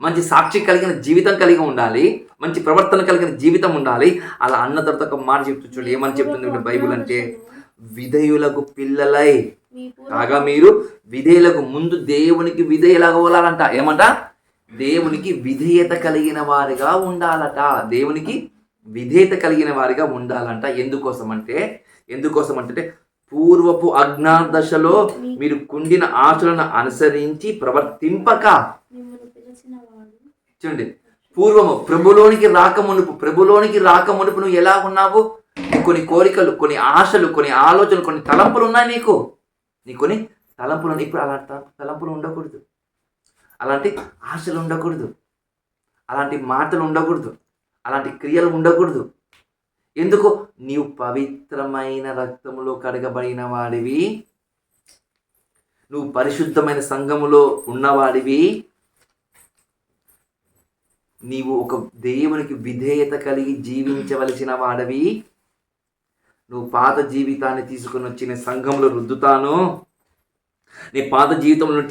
Speaker 1: మంచి సాక్షి కలిగిన జీవితం కలిగి ఉండాలి, మంచి ప్రవర్తన కలిగిన జీవితం ఉండాలి. అలా అన్న తర్వాత ఒక మాట చెప్తుంది, ఏమని చెప్తుంది బైబిల్ అంటే, విధేయులకు పిల్లలై. కాగా మీరు విధేయులకు ముందు దేవునికి విధేయులుగా ఉండాలంట. ఏమంట? దేవునికి విధేయత కలిగిన వారిగా ఉండాలట. దేవునికి విధేయత కలిగిన వారిగా ఉండాలంట. ఎందుకోసం అంటే పూర్వపు అజ్ఞాన దశలో మీరు కుండిన ఆచరణను అనుసరించి ప్రవర్తింపక. చూడండి, పూర్వము ప్రభులోనికి రాకమునుపు నువ్వు ఎలా ఉన్నావు? కొన్ని కోరికలు, కొన్ని ఆశలు, కొన్ని ఆలోచనలు, కొన్ని తలంపులు ఉన్నాయి నీకు కొన్ని తలంపులు ఉన్నాయి. ఇప్పుడు అలాంటి తలంపులు ఉండకూడదు, అలాంటి ఆశలు ఉండకూడదు, అలాంటి మాటలు ఉండకూడదు, అలాంటి క్రియలు ఉండకూడదు. ఎందుకు? నీవు పవిత్రమైన రక్తములో కడగబడిన వాడివి, నువ్వు పరిశుద్ధమైన సంఘములో ఉన్నవాడివి, నీవు ఒక దేవునికి విధేయత కలిగి జీవించవలసిన వాడివి. నువ్వు పాత జీవితాన్ని తీసుకుని వచ్చిన సంఘంలో రుద్దుతాను, నీ పాత జీవితంలో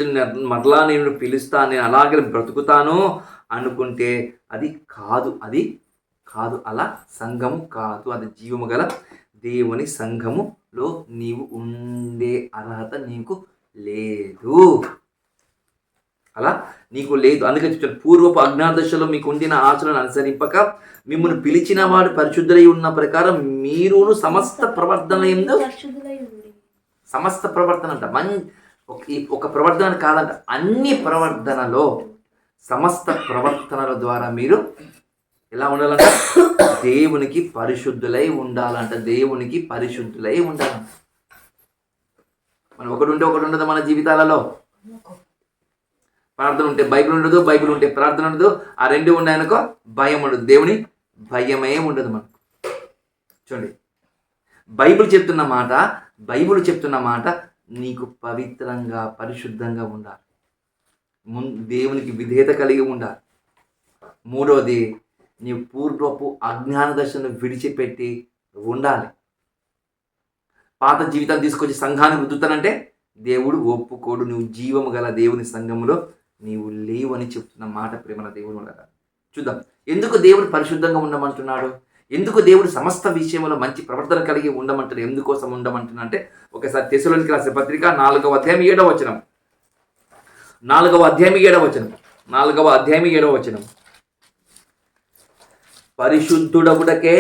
Speaker 1: మరలా నేను పిలుస్తాను, నేను అలాగే బ్రతుకుతాను అనుకుంటే అది కాదు, అలా సంఘము కాదు. అది జీవము గల దేవుని సంఘములో నీవు ఉండే అర్హత నీకు లేదు, అలా నీకు లేదు. అందుకే చెప్తాను, పూర్వపు అజ్ఞాన దశలో మీకు ఉండిన ఆచరణను అనుసరింపక మిమ్మల్ని పిలిచిన వాడు పరిశుద్ధులై ఉన్న ప్రకారం మీరును సమస్త ప్రవర్తన అంట. ఒక ప్రవర్తన కాదంట, అన్ని ప్రవర్తనలో సమస్త ప్రవర్తనల ద్వారా మీరు ఎలా ఉండాలంట? దేవునికి పరిశుద్ధులై ఉండాలంట. దేవునికి పరిశుద్ధులై ఉండాలంట. మనం ఒకటి ఉండదు మన జీవితాలలో. ప్రార్థన ఉంటే బైబిల్ ఉండదు, బైబిల్ ఉంటే ప్రార్థన ఉండదు. ఆ రెండు ఉన్నాయనుకో భయం ఉండదు, దేవుని భయమే ఉండదు మనకు. చూడండి, బైబిల్ చెప్తున్న మాట నీకు పవిత్రంగా పరిశుద్ధంగా ఉండాలి, దేవునికి విధేయత కలిగి ఉండాలి. మూడోది, నీ పూర్వపు అజ్ఞాన దశను విడిచిపెట్టి ఉండాలి. పాత జీవితాన్ని తీసుకొచ్చి సంఘాన్ని రుద్దుతానంటే దేవుడు ఒప్పుకోడు. నువ్వు జీవము గల దేవుని సంఘములో నీవు లేవు అని చెప్తున్న మాట ప్రేమల దేవుడు కదా. చూద్దాం, ఎందుకు దేవుడు పరిశుద్ధంగా ఉండమంటున్నాడు? ఎందుకు దేవుడు సమస్త విషయంలో మంచి ప్రవర్తన కలిగి ఉండమంటున్నాడు? ఎందుకోసం ఉండమంటున్నా అంటే, ఒకసారి తెస్సలోనికీయులకు రాసిన పత్రిక 4వ అధ్యాయం 7వ వచనం. 4వ అధ్యాయం 7వ వచనం. పరిశుద్ధుడగుటకే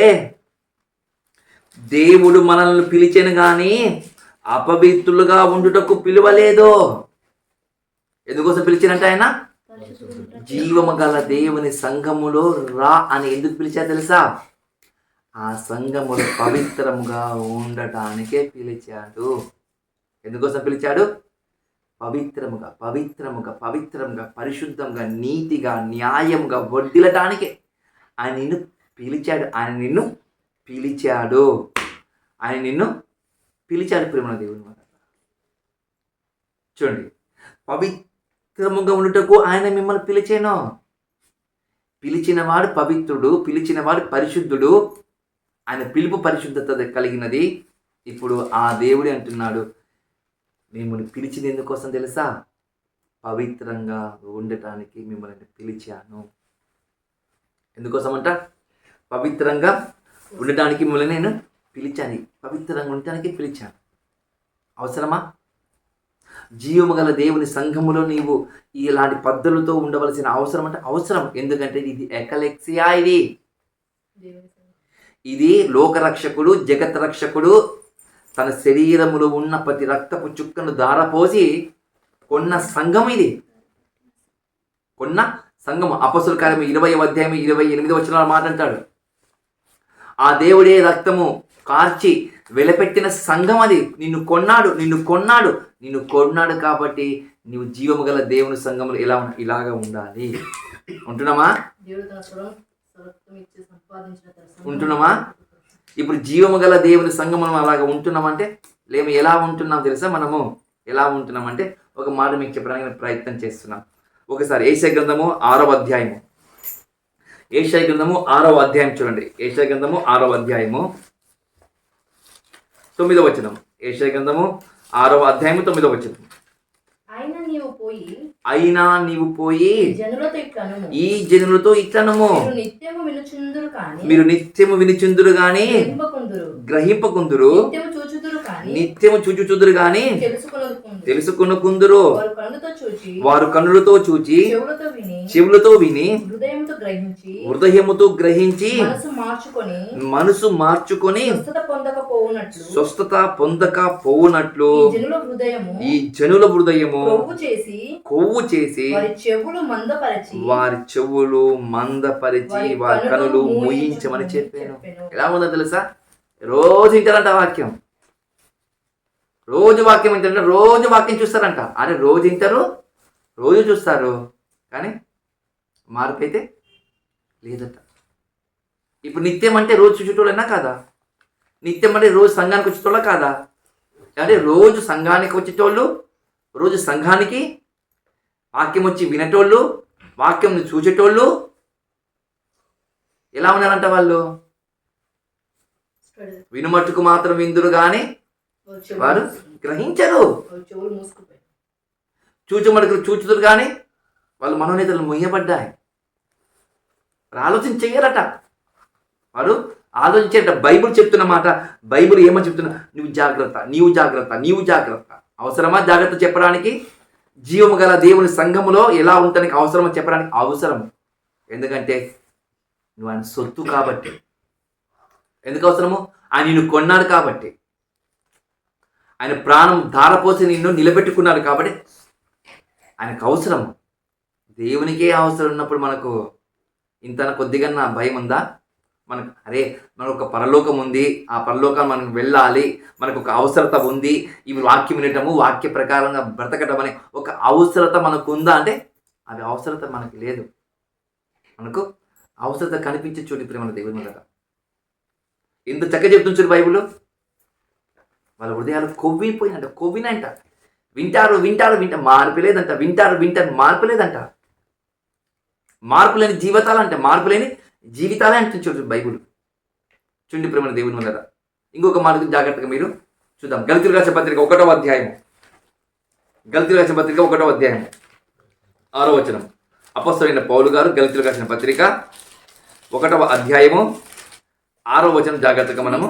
Speaker 1: దేవుడు మనల్ని పిలిచెను గాని అపవిత్రులుగా ఉండుటకు పిలువలేదు. ఎందుకోసం పిలిచినట్టు? ఆయన జీవము గల దేవుని సంఘములో రా అని ఎందుకు పిలిచారు తెలుసా? ఆ సంఘములో పవిత్రముగా ఉండటానికే పిలిచాడు. ఎందుకోసం పిలిచాడు? పవిత్రముగా పరిశుద్ధంగా నీతిగా న్యాయంగా వర్ధిల్లటానికే ఆయన నిన్ను పిలిచాడు. ఆయన నిన్ను పిలిచాడు ప్రేమ దేవుని మాట. చూడండి, పవిత్రముగా ఉండుటకు ఆయన మిమ్మల్ని పిలిచాను. పిలిచినవాడు పవిత్రుడు, పిలిచినవాడు పరిశుద్ధుడు. ఆయన పిలుపు పరిశుద్ధత కలిగినది. ఇప్పుడు ఆ దేవుడే అంటున్నాడు, మిమ్మల్ని పిలిచింది ఎందుకోసం తెలుసా? పవిత్రంగా ఉండటానికి మిమ్మల్ని పిలిచాను. ఎందుకోసం అంట? పవిత్రంగా ఉండటానికి మిమ్మల్ని నేను పిలిచాను, పవిత్రంగా ఉండటానికి పిలిచాను. అవసరమా? జీవము గల దేవుని సంఘములో నీవు ఇలాంటి పద్ధతులతో ఉండవలసిన అవసరం అంటే అవసరం. ఎందుకంటే ఇది ఎకలెక్సియా, ఇది లోకరక్షకుడు, జగత్ రక్షకుడు తన శరీరములో ఉన్న ప్రతి రక్తపు చుక్కను ధారపోసి కొన్న సంఘం. ఇది కొన్న సంఘం. అపొస్తలుల కార్యము 20వ అధ్యాయం 28వ వచనంలో మాట్లాడతాడు. ఆ దేవుడే రక్తము కార్చి వెలపెట్టిన సంఘం అది. నిన్ను కొన్నాడు కాబట్టి నీవు జీవము గల దేవుని సంఘములో ఇలాగా ఉండాలి. ఉంటున్నామా? ఇప్పుడు జీవము గల దేవుని సంఘములో అలాగా ఉంటున్నామంటే లేము. ఎలా ఉంటున్నాం తెలుసా? మనము ఎలా ఉంటున్నామంటే ఒక మాట మీకు చెప్పడానికి నేను ప్రయత్నం చేస్తున్నాను. ఒకసారి ఏషియా గ్రంథము 6వ అధ్యాయము, ఏషియా గ్రంథము 6వ అధ్యాయం చూడండి. ఏషియా గ్రంథము 6వ అధ్యాయము 9వ వచనం. ఏషియా గ్రంథము 6వ అధ్యాయము 9వ వచనం. అయినా నీవు పోయి ఈ జనులతో ఇట్లనము, మీరు నిత్యము వినుచుందురు గాని గ్రహింపకుందురు, నిత్యము చూచుచుదురు గాని తెలుసుకొనుకుందురు. వారు కన్నులతో చూచి చెవులతో విని హృదయముతో గ్రహించి మనసు మార్చుకొని స్వస్థత పొందకపోవునట్లు ఈ జనుల హృదయము కొవ్వు చేసి వారి చెవులు మందపరిచి వారి కనులు మూయించమని చెప్పాను. ఎలా ఉందో తెలుసా? రోజు వింటారంట వాక్యం, రోజు వాక్యం వింటారంట, రోజు వాక్యం చూస్తారంట. అరే రోజు వింటారు, రోజు చూస్తారు, కానీ మార్పు అయితే లేదట. ఇప్పుడు నిత్యం అంటే రోజు చూసేటోళ్ళైనా కాదా? నిత్యం అంటే రోజు సంఘానికి వచ్చేటోళ్ళ కాదా? అంటే రోజు సంఘానికి వచ్చేటోళ్ళు, రోజు సంఘానికి వాక్యం వచ్చి వినేటోళ్ళు, వాక్యం చూసేటోళ్ళు ఎలా ఉన్నారంట? వాళ్ళు వినుమట్టుకు మాత్రం విందురు కానీ వారు గ్రహించరు, చూచుమటుకు చూచుదురు కానీ వాళ్ళు మనోనేతలు ముయ్యబడ్డాయి. వారు ఆలోచన చెయ్యరట, వారు ఆలోచించేట. బైబుల్ చెప్తున్న మాట, బైబుల్ ఏమని చెప్తున్నా? నువ్వు జాగ్రత్త, నీవు జాగ్రత్త, నీవు జాగ్రత్త. అవసరమా జాగ్రత్త చెప్పడానికి? జీవము గల దేవుని సంఘములో ఎలా ఉండటానికి అవసరమో చెప్పడానికి అవసరం. ఎందుకంటే నువ్వు ఆయన సొత్తు కాబట్టి. ఎందుకు అవసరము? ఆయన నిన్ను కొన్నాడు కాబట్టి, ఆయన ప్రాణం ధారపోసి నిన్ను నిలబెట్టుకున్నాడు కాబట్టి ఆయనకు అవసరం. దేవునికే అవసరం ఉన్నప్పుడు మనకు ఇంత కొద్దిగా నా భయం ఉందా? మనకు అరే మనకు ఒక పరలోకం ఉంది, ఆ పరలోకాన్ని మనం వెళ్ళాలి, మనకు ఒక అవసరత ఉంది, ఇవి వాక్యం వినటము, వాక్య ప్రకారంగా బ్రతకటం అనే ఒక అవసరత మనకు ఉందా అంటే అది అవసరత మనకు లేదు. మనకు అవసరత కనిపించే చూడు ఇప్పుడు మన దేవుని దగ్గర ఎంత చక్కగా చెప్తుంది చూడు బైబిల్. వాళ్ళ హృదయాలు కొవ్వినంట. వింటారు మార్పులేదంట. వింటారు మార్పులేదంట. మార్పులేని జీవితాలంటే మార్పులేని జీవితాలే అంటుంది చూడు బైబుల్. చూడండి ప్రేమ దేవుని వల్ల. ఇంకొక మాట జాగ్రత్తగా మీరు చూద్దాం. గళితీయులకు రాసిన పత్రిక 1వ అధ్యాయము, గళితీయులకు రాసిన పత్రిక 1వ అధ్యాయం 6వ వచనం. అపొస్తలుడైన పౌలు గారు గళితీయులకు రాసిన పత్రిక 1వ అధ్యాయము 6వ వచనం జాగ్రత్తగా మనము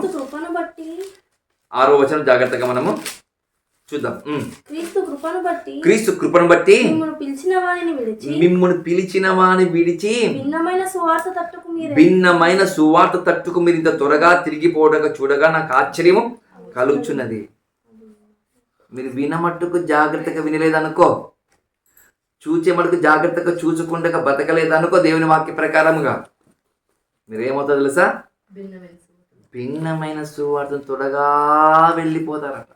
Speaker 1: 6వ వచనం జాగ్రత్తగా మనము చూద్దాం. క్రీస్తు కృపను బట్టి మిమ్మల్ని పిలిచిన వాని విడిచి భిన్నమైన సువార్త తట్టుకు మీరు ఇంత త్వరగా తిరిగిపోవడం చూడగా నాకు ఆశ్చర్యము కలుగుచున్నది. మీరు వినమట్టుకు జాగ్రత్తగా వినలేదనుకో, చూచే మటుకు జాగ్రత్తగా చూసుకుంటగా బతకలేదనుకో, దేవుని వాక్య ప్రకారముగా మీరేమవుతుందో తెలుసా? భిన్నమైన సువార్తను త్వరగా వెళ్ళిపోతారట.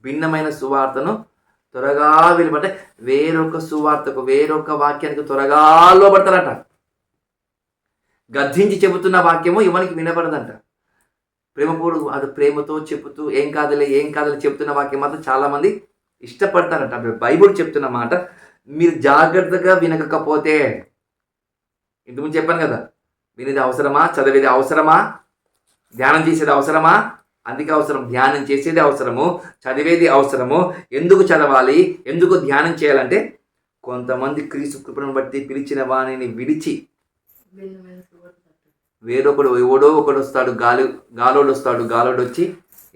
Speaker 1: భిన్నమైన సువార్తను త్వరగా వెళ్ళిపోతే వేరొక సువార్తకు, వేరొక వాక్యానికి త్వరగా లోపడతారట. గద్దించి చెబుతున్న వాక్యము ఇవనికి వినపడదంట. అది ప్రేమతో చెబుతూ ఏం కాదులే చెబుతున్న వాక్యం మాత్రం చాలా మంది ఇష్టపడతారట. బైబుల్ చెప్తున్న మాట మీరు జాగ్రత్తగా వినకపోతే, ఇంతకుముందు చెప్పాను కదా, వినేది అవసరమా, చదివేది అవసరమా, ధ్యానం చేసేది అవసరమా? అందుకే అవసరం. ధ్యానం చేసేది అవసరము, చదివేది అవసరము. ఎందుకు చదవాలి, ఎందుకు ధ్యానం చేయాలంటే కొంతమంది క్రీస్తు కృపను బట్టి పిలిచిన వాణిని విడిచి వేరొకడు ఎవడో ఒకడు వస్తాడు, గాలోడు వచ్చి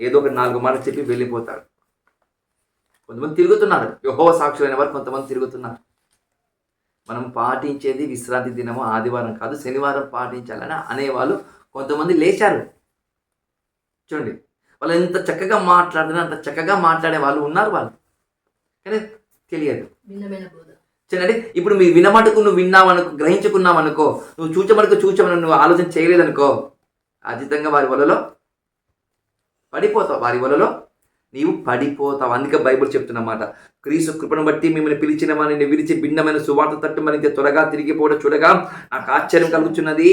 Speaker 1: ఏదో ఒక 4 మాటలు చెప్పి వెళ్ళిపోతాడు. కొంతమంది తిరుగుతున్నారు, యెహోవా సాక్షులైన వారు కొంతమంది తిరుగుతున్నారు. మనం పాటించేది విశ్రాంతి దినము ఆదివారం కాదు, శనివారం పాటించాలని అనేవాళ్ళు కొంతమంది లేచారు. చూడండి, వాళ్ళు ఎంత చక్కగా మాట్లాడుతున్నారు, అంత చక్కగా మాట్లాడే వాళ్ళు ఉన్నారు వాళ్ళు, కానీ తెలియదు. చూడండి, ఇప్పుడు మీరు వినమటుకు నువ్వు విన్నావనుకో, గ్రహించుకున్నావనుకో, నువ్వు చూచమని నువ్వు ఆలోచన చేయలేదనుకో, ఖచ్చితంగా వారి వలలో పడిపోతావు. అందుకే బైబుల్ చెప్తున్నమాట, క్రీస్తు కృపను బట్టి మిమ్మల్ని పిలిచిన వారిని విడిచి భిన్నమైన సువార్త తట్టు మరింత త్వరగా తిరిగిపోవడం చూడగా నాకు ఆశ్చర్యం కలుగుతున్నది.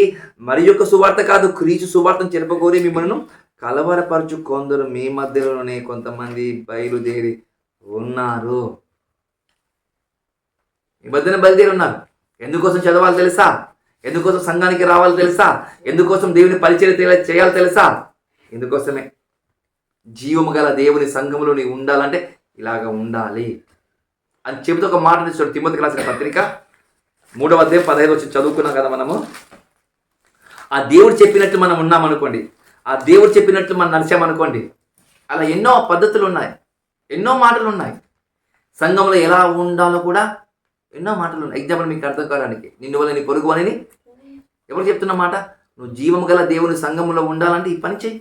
Speaker 1: మరి యొక్క సువార్త కాదు, క్రీస్తు సువార్తను చెరపగోరి మిమ్మల్ని కలవరపరచు కొందరు మీ మధ్యలోనే కొంతమంది బయలుదేరి ఉన్నారు. ఈ మధ్యన బయలుదేరి ఉన్నారు. ఎందుకోసం చదవాలి తెలుసా? ఎందుకోసం సంఘానికి రావాలి తెలుసా? ఎందుకోసం దేవుని పరిచయం చేయాలి తెలుసా? ఎందుకోసమే. జీవము గల దేవుని సంఘములో నీవు ఉండాలంటే ఇలాగ ఉండాలి అని చెబుతూ ఒక మాట చూడండి. తిమోతికి రాసిన పత్రిక 3వ అధ్యాయం 15 వచ్చి చదువుకున్నాం కదా మనము. ఆ దేవుడు చెప్పినట్లు మనం ఉన్నామనుకోండి, ఆ దేవుడు చెప్పినట్లు మనం నడిచామనుకోండి, అలా ఎన్నో పద్ధతులు ఉన్నాయి, ఎన్నో మాటలు ఉన్నాయి. సంఘంలో ఎలా ఉండాలో కూడా ఎన్నో మాటలు ఉన్నాయి. ఎగ్జాంపుల్ మీకు అర్థం కావడానికి, నిన్ను వల్ల నీ పొరుగు అని ఎవరు చెప్తున్న మాట? నువ్వు జీవం గల దేవుని సంఘంలో ఉండాలంటే ఈ పని చెయ్యి.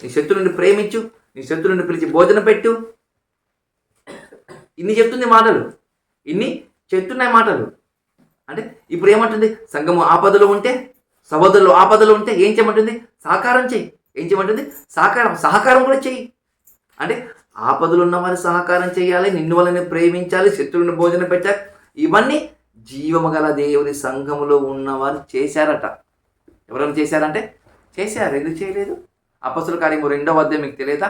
Speaker 1: నీ శత్రువుని ప్రేమించు, నీ శత్రువుని పిలిచి భోజనం పెట్టు. ఇన్ని చెప్తుంది మాటలు, ఇన్ని చెప్తున్నాయి మాటలు. అంటే ఇప్పుడు ఏమంటుంది? సంఘము ఆపదలో ఉంటే, సహోదరులు ఆపదలో ఉంటే ఏం చేయమంటుంది? సహకారం చెయ్యి. ఏం చేయమంటుంది? సహకారం కూడా చెయ్యి. అంటే ఆపదలు ఉన్న వారు సహకారం చేయాలి, నిన్ను వలని ప్రేమించాలి, శత్రువుని భోజనం పెట్టాలి. ఇవన్నీ జీవము గల దేవుని సంఘములో ఉన్నవారు చేశారట. ఎవరైనా చేశారంటే చేశారు. ఎందుకు చేయలేదు? అపొస్తలుల కార్యము 2వ అధ్యాయం మీకు తెలియదా?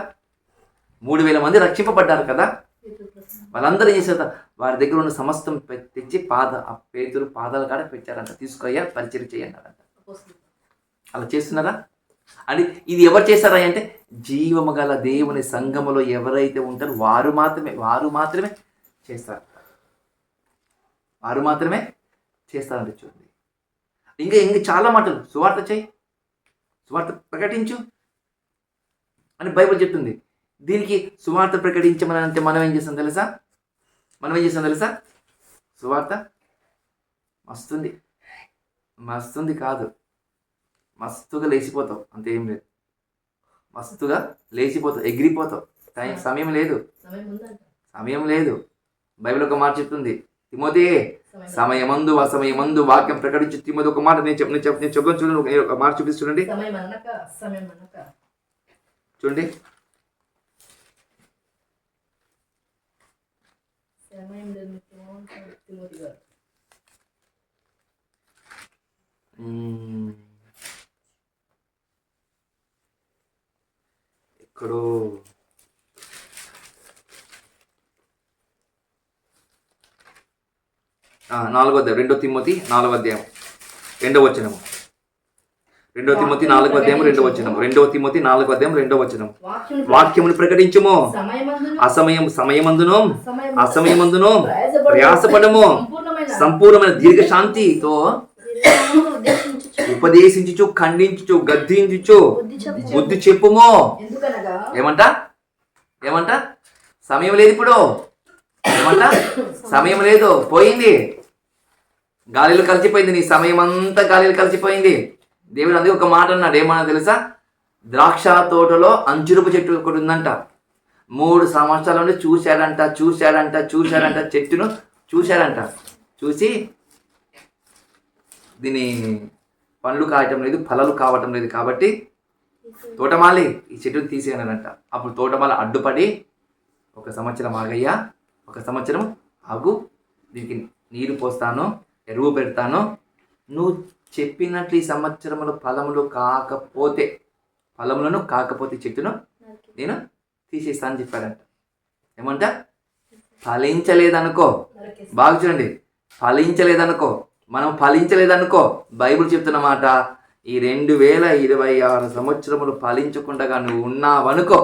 Speaker 1: 3,000 మంది రక్షింపబడ్డారు కదా. వాళ్ళందరూ ఏం చేశారు? వారి దగ్గర ఉన్న సమస్తం తెచ్చి పేతురు పాదాల కాడ పెట్టారంట. తీసుకొయ్యా పరిచయం చేయండి. అలా చేస్తున్నారా? అని ఇది ఎవరు చేశారా అంటే జీవము గల దేవుని సంఘములో ఎవరైతే ఉంటారో వారు మాత్రమే చేస్తారు. వారు మాత్రమే చేస్తారంటే చూడండి. ఇంకా చాలా మాటలు. సువార్త చేయి, సువార్త ప్రకటించు అని బైబిల్ చెప్తుంది. దీనికి సువార్త ప్రకటించమని అంటే మనం ఏం చేస్తాం తెలుసా? సువార్త మస్తుంది కాదు, మస్తుగా లేచిపోతావు. అంతే, ఏం లేదు. మస్తుగా లేచిపోతావు, ఎగిరిపోతావు. సమయం లేదు. బైబిల్ ఒక మాట చెప్తుంది, తిమోతి సమయమందు అసమయమందు వాక్యం ప్రకటించి. తిమోతి ఒక మాట నేను చెప్తాను చూడండి, ఒక మాట చూపిస్తు చూడండి. చూడండి, ఎక్కడో 4వ అధ్యాయం 2 తిమోతి 4వ అధ్యాయం 2వ వచనం. 2 తిమోతి 4వ అధ్యాయం 2వ వచనం. 2 తిమోతి 4వ అధ్యాయం 2వ వచనం. వాక్యమును ప్రకటించుము, సమయమందును అసమయమందును ప్రయాసపడము, సంపూర్ణమైన దీర్ఘశాంతితో ఉపదేశించుచు, ఖండించుచు, గద్దించుచు బుద్ధి చెప్పుము. ఏమంట? సమయం లేదు ఇప్పుడు. సమయం లేదు, పోయింది. గాలిలో కలిసిపోయింది. నీ సమయం అంతా గాలిలో కలిసిపోయింది. దేవుడు అందుకే ఒక మాట అన్నాడు. ఏమన్నా తెలుసా? ద్రాక్ష తోటలో అంజురపు చెట్టు ఒకటి ఉందంట. 3 సంవత్సరాల నుండి చూశాడంట చెట్టును చూశాడంట. చూసి దీని పండ్లు కాయటం లేదు, ఫలాలు కావటం లేదు, కాబట్టి తోటమాలి ఈ చెట్టును తీసేయనంట. అప్పుడు తోటమాలి అడ్డుపడి, 1 సంవత్సరం ఆగయ్యా, 1 సంవత్సరం ఆగు, దీనికి నీరు పోస్తాను, ఎరువు పెడతాను, నువ్వు చెప్పినట్లు ఈ సంవత్సరంలో ఫలములను కాకపోతే చెట్టును నేను తీసేస్తానని చెప్పాడంట. ఏమంట? ఫలించలేదనుకో, బాగా చూడండి, మనం ఫలించలేదనుకో, బైబిల్ చెప్తున్న మాట, ఈ 2026 సంవత్సరములు ఫలించకుండా నువ్వు ఉన్నావనుకో,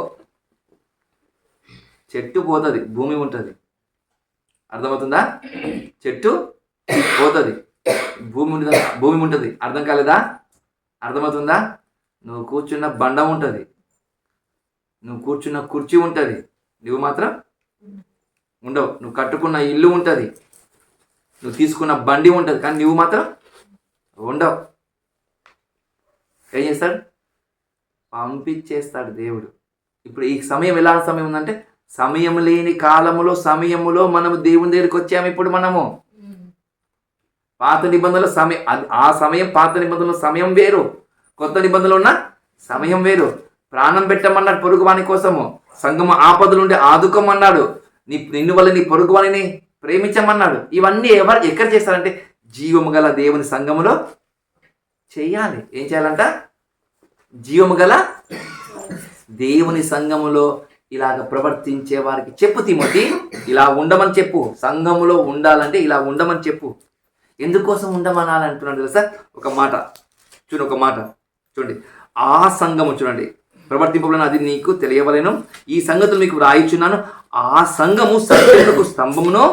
Speaker 1: చెట్టు పోతుంది, భూమి ఉంటుంది. అర్థమవుతుందా? చెట్టు పోతుంది, భూమి ఉంటుంది. అర్థం కాలేదా? అర్థమవుతుందా? నువ్వు కూర్చున్న బండ ఉంటుంది, నువ్వు కూర్చున్న కుర్చీ ఉంటుంది, నువ్వు మాత్రం ఉండవు. నువ్వు కట్టుకున్న ఇల్లు ఉంటుంది, నువ్వు తీసుకున్న బండి ఉంటుంది, కానీ నువ్వు మాత్రం ఉండవు. ఏం చేస్తాడు? పంపించేస్తాడు దేవుడు. ఇప్పుడు ఈ సమయం ఎలా సమయం ఉందంటే, సమయం లేని సమయములో మనము దేవుని దగ్గరికి వచ్చాము. ఇప్పుడు మనము పాత నిబంధనల సమయం, ఆ సమయం పాత నిబంధనల సమయం వేరు, కొత్త నిబంధనలు ఉన్న సమయం వేరు. ప్రాణం పెట్టమన్నాడు పొరుగువాని కోసము, సంఘము ఆపదలుండి ఆదుకోమన్నాడు, నిన్ను వల్ల నీ పొరుగువానిని ప్రేమించమన్నాడు. ఇవన్నీ ఎక్కడ చేస్తారంటే జీవము గల దేవుని సంఘములో చెయ్యాలి. ఏం చేయాలంట? జీవము గల దేవుని సంఘములో ఇలాగ ప్రవర్తించే వారికి చెప్పు తిమోతి, ఇలా ఉండమని చెప్పు. సంఘములో ఉండాలంటే ఇలా ఉండమని చెప్పు. ఎందుకోసం ఉండమనాలి అంటున్నాడు తెలుసా? ఒక మాట చూడండి. ఆ సంఘము చూడండి, ప్రవర్తింపబడిన అది నీకు తెలియవలేను, ఈ సంగతులు మీకు వ్రాయిచున్నాను. ఆ సంఘము సత్యములకు స్తంభమును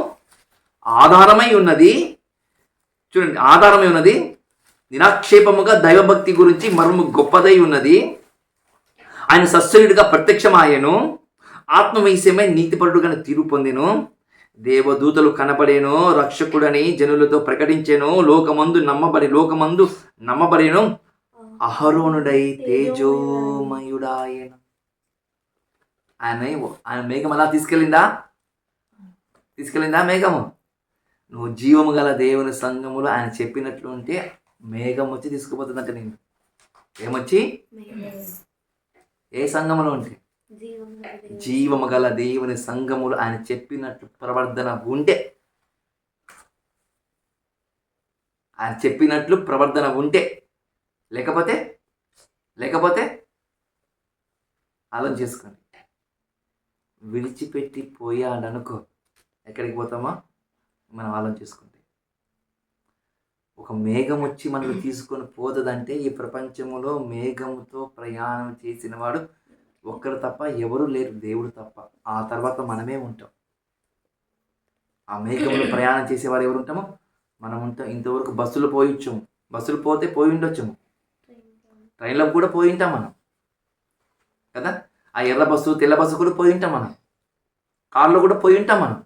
Speaker 1: ఆధారమై ఉన్నది. చూడండి, ఆధారమై ఉన్నది. నిరాక్షేపముగా దైవభక్తి గురించి మర్మము గొప్పదై ఉన్నది. ఆయన సస్యుడిగా ప్రత్యక్షమాయను. ఆత్మవైశ్యమై నీతిపరుడుగా తీరు పొందెను. దేవదూతలు కనబడేను. రక్షకుడని జనులతో ప్రకటించెను. లోకమందు నమ్మబడేను. అహరోనుడై తేజోమయుడాయను. ఆయన మేఘం అలా తీసుకెళ్ళిందా మేఘము? నువ్వు జీవము గల దేవుని సంఘములో ఆయన చెప్పినట్లు ఉంటే మేఘం వచ్చి తీసుకుపోతుందంట నేను. ఏమొచ్చి? ఏ సంఘములో ఉంటే? జీవము గల దేవుని సంఘములు ఆయన చెప్పినట్లు ప్రవర్తన ఉంటే, లేకపోతే ఆలోచన చేసుకోండి. విడిచిపెట్టి పోయాడనుకో, ఎక్కడికి పోతామో మనం ఆలోచన చేసుకుంటే. ఒక మేఘం వచ్చి మనకు తీసుకొని పోతుందంటే, ఈ ప్రపంచంలో మేఘముతో ప్రయాణం చేసిన వాడు ఒక్కరు తప్ప ఎవరు లేరు, దేవుడు తప్ప. ఆ తర్వాత మనమే ఉంటాం. ఆ మేఘంలో ప్రయాణం చేసేవారు ఎవరు ఉంటామో మనం ఉంటాం. ఇంతవరకు బస్సులు పోయి ఉండొచ్చాము, ట్రైన్లో కూడా పోయి ఉంటాం మనం కదా. ఆ ఎర్ర బస్సు తెల్ల బస్సు కూడా పోయి ఉంటాం మనం, కార్లో కూడా పోయి ఉంటాం మనం.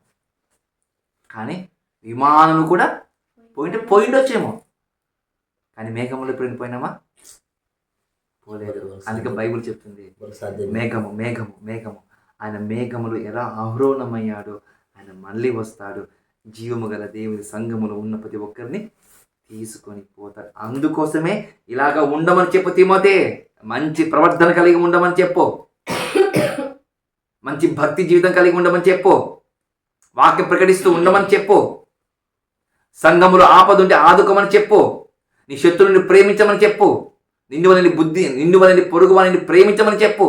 Speaker 1: కానీ విమానం కూడా పోయిండొచ్చేమో. కానీ మేఘంలో ఎప్పుడు పోయినామా? పోలేదు. అందుకే బైబిల్ చెప్తుంది మేఘము ఆయన మేఘములు ఎలా ఆహ్రోణమయ్యాడో ఆయన మళ్ళీ వస్తాడు. జీవము గల దేవుని సంఘములో ఉన్న ప్రతి ఒక్కరిని తీసుకొని పోతాడు. అందుకోసమే ఇలాగా ఉండమని చెప్పు తిమోతే. మంచి ప్రవర్తన కలిగి ఉండమని చెప్పు. మంచి భక్తి జీవితం కలిగి ఉండమని చెప్పు. వాక్యం ప్రకటిస్తూ ఉండమని చెప్పు. సంఘములో ఆపదుంటే ఆదుకోమని చెప్పు. నీ శత్రువుని ప్రేమించమని చెప్పు. నిన్ను వలని పొరుగు వారిని ప్రేమించమని చెప్పు.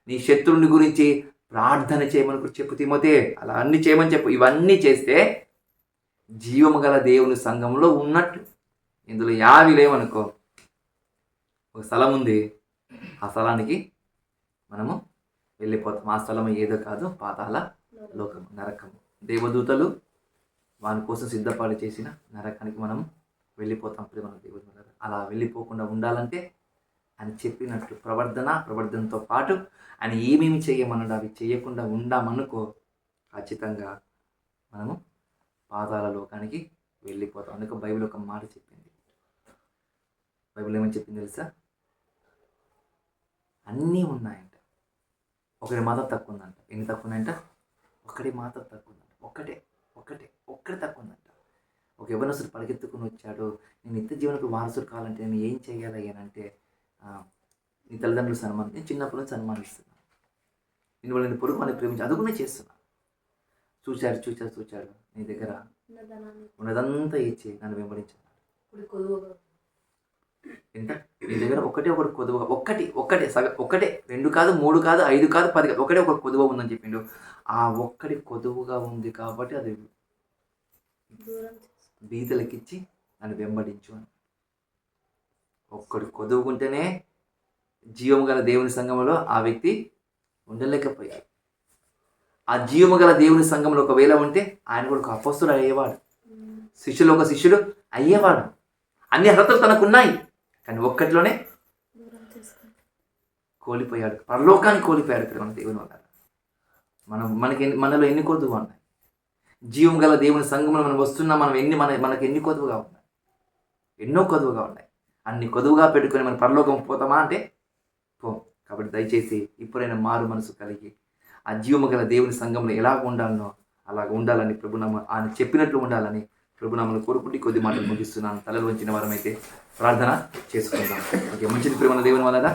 Speaker 1: నీ శత్రువుని గురించి ప్రార్థన చేయమని చెప్పు తిమోతే. అలా అన్ని చేయమని చెప్పు. ఇవన్నీ చేస్తే జీవము గల దేవుని సంఘంలో ఉన్నట్టు. ఇందులో యావి లేవనుకో, ఒక స్థలం ఉంది, ఆ స్థలానికి మనము వెళ్ళిపోతాం. ఆ స్థలం ఏదో కాదు, పాతాళ లోకము, నరకము. దేవదూతలు వాని కోసం సిద్ధపాటు చేసిన నరకానికి మనం వెళ్ళిపోతాం. ప్రేమ దేవుని అలా వెళ్ళిపోకుండా ఉండాలంటే ఆయన చెప్పినట్లు ప్రవర్తనతో పాటు ఆయన ఏమేమి చేయమన్నాడు అవి చేయకుండా ఉండామనుకో, ఖచ్చితంగా మనము పాతాళ లోకానికి వెళ్ళిపోతాం. అందుకే బైబిల్ ఒక మాట చెప్పింది. బైబిల్ ఏమని చెప్పింది తెలుసా? అన్నీ ఉన్నాయంట, ఒకటి మాత్రం తక్కువ ఉందంట. ఎన్ని తక్కువ ఉన్నాయంట? ఒకటి మాత్రం తక్కువ ఉందంట. ఒక్కటి తక్కువ ఉందంట. ఒక యవ్వనస్తుడు పరిగెత్తుకుని వచ్చాడు, నేను నిత్య జీవనకు వారసుడు కావాలంటే నేను ఏం చేయాలి అయ్యానంటే, నీ తల్లిదండ్రులు నేను చిన్నప్పటి నుంచి సన్మానిస్తున్నాను, నేను పొరుగు వాళ్ళని ప్రేమించి అది కూడా చేస్తున్నాను. చూచాడు నీ దగ్గర ఉన్నదంతా ఇచ్చి నన్ను వెంబడించాను. ఎంత? నీ దగ్గర ఒకటి కొదువ, ఒకటే 2 కాదు 3 కాదు 5 కాదు 10 కాదు, ఒకటే ఒక కొదువ ఉందని చెప్పిండు. ఆ ఒక్కటి కొదువుగా ఉంది కాబట్టి అది బీదలకిచ్చి నన్ను వెంబడించు అని. ఒక్కడి కొదువుకుంటేనే జీవము గల దేవుని సంఘంలో ఆ వ్యక్తి ఉండలేకపోయాడు. ఆ జీవము గల దేవుని సంఘంలో ఒకవేళ ఉంటే ఆయన కూడా ఒక అపొస్తలుడు అయ్యేవాడు, శిష్యులు ఒక శిష్యుడు అయ్యేవాడు. అన్ని అర్హతలు తనకున్నాయి, కానీ ఒక్కటిలోనే కోల్పోయాడు, పరలోకాన్ని కోల్పోయాడు. ఇక్కడ మన దేవుని వల్ల మనలో ఎన్ని కొదువు ఉన్నాయి? జీవం గల దేవుని సంఘంలో మనం వస్తున్నా, మనకు ఎన్ని కొదువుగా ఉన్నాయి? ఎన్నో కొదువుగా ఉన్నాయి. అన్ని కొదువుగా పెట్టుకొని మనం పరలోకం పోతామా అంటే పో. కాబట్టి దయచేసి ఇప్పుడైనా మారు మనసు కలిగి ఆ జీవము గల దేవుని సంఘంలో ఎలాగ ఉండాలనో అలాగ ఉండాలని ప్రభునామ ఆయన చెప్పినట్లు ఉండాలని ప్రభునామను కోరుకుంటే కొద్ది మాటలు ముగిస్తున్నాను. తలలు వంచిన వారమైతే ప్రార్థన చేసుకుందాం. ఓకే, మంచిది ప్రేమ దేవుని వల్ల